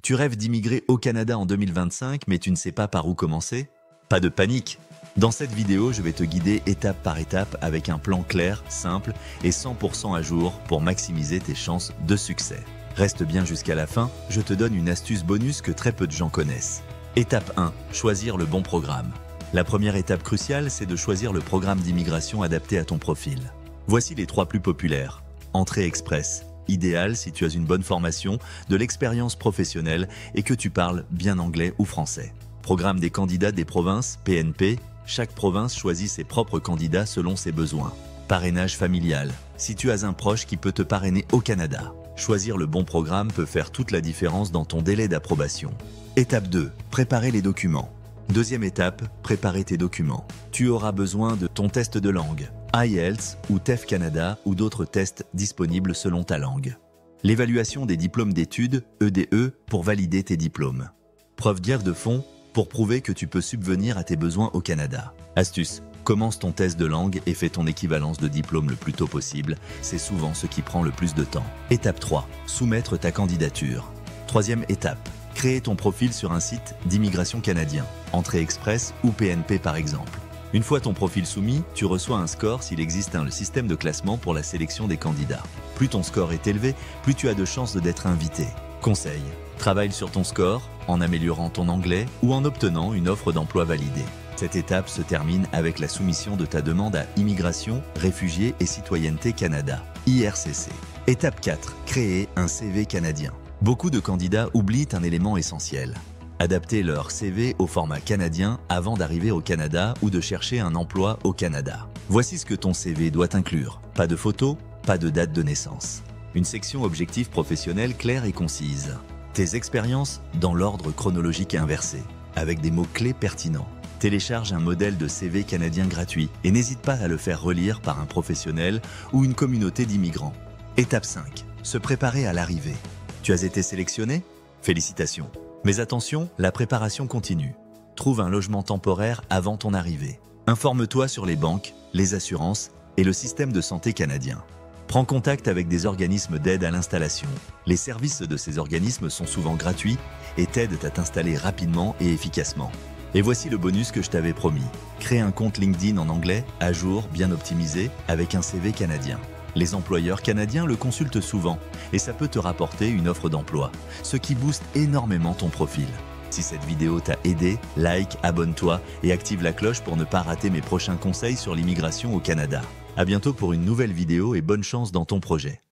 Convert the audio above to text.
Tu rêves d'immigrer au Canada en 2025, mais tu ne sais pas par où commencer? Pas de panique! Dans cette vidéo, je vais te guider étape par étape avec un plan clair, simple et 100% à jour pour maximiser tes chances de succès. Reste bien jusqu'à la fin, je te donne une astuce bonus que très peu de gens connaissent. Étape 1. Choisir le bon programme. La première étape cruciale, c'est de choisir le programme d'immigration adapté à ton profil. Voici les 3 plus populaires. Entrée express. Idéal si tu as une bonne formation, de l'expérience professionnelle et que tu parles bien anglais ou français. Programme des candidats des provinces, PNP. Chaque province choisit ses propres candidats selon ses besoins. Parrainage familial. Si tu as un proche qui peut te parrainer au Canada. Choisir le bon programme peut faire toute la différence dans ton délai d'approbation. Étape 2. Préparer les documents. Deuxième étape, préparer tes documents. Tu auras besoin de ton test de langue, IELTS ou TEF Canada ou d'autres tests disponibles selon ta langue. L'évaluation des diplômes d'études, EDE, pour valider tes diplômes. Preuve d'IEF de fonds pour prouver que tu peux subvenir à tes besoins au Canada. Astuce. Commence ton test de langue et fais ton équivalence de diplôme le plus tôt possible. C'est souvent ce qui prend le plus de temps. Étape 3. Soumettre ta candidature. Troisième étape. Créer ton profil sur un site d'immigration canadien, Entrée Express ou PNP par exemple. Une fois ton profil soumis, tu reçois un score s'il existe un système de classement pour la sélection des candidats. Plus ton score est élevé, plus tu as de chances d'être invité. Conseil. Travaille sur ton score en améliorant ton anglais ou en obtenant une offre d'emploi validée. Cette étape se termine avec la soumission de ta demande à Immigration, Réfugiés et Citoyenneté Canada, IRCC. Étape 4. Créer un CV canadien. Beaucoup de candidats oublient un élément essentiel. Adapter leur CV au format canadien avant d'arriver au Canada ou de chercher un emploi au Canada. Voici ce que ton CV doit inclure. Pas de photo, pas de date de naissance. Une section objectif professionnel claire et concise. Tes expériences dans l'ordre chronologique inversé, avec des mots-clés pertinents. Télécharge un modèle de CV canadien gratuit et n'hésite pas à le faire relire par un professionnel ou une communauté d'immigrants. Étape 5. Se préparer à l'arrivée. Tu as été sélectionné? Félicitations. Mais attention, la préparation continue. Trouve un logement temporaire avant ton arrivée. Informe-toi sur les banques, les assurances et le système de santé canadien. Prends contact avec des organismes d'aide à l'installation. Les services de ces organismes sont souvent gratuits et t'aident à t'installer rapidement et efficacement. Et voici le bonus que je t'avais promis. Crée un compte LinkedIn en anglais, à jour, bien optimisé, avec un CV canadien. Les employeurs canadiens le consultent souvent et ça peut te rapporter une offre d'emploi, ce qui booste énormément ton profil. Si cette vidéo t'a aidé, like, abonne-toi et active la cloche pour ne pas rater mes prochains conseils sur l'immigration au Canada. À bientôt pour une nouvelle vidéo et bonne chance dans ton projet.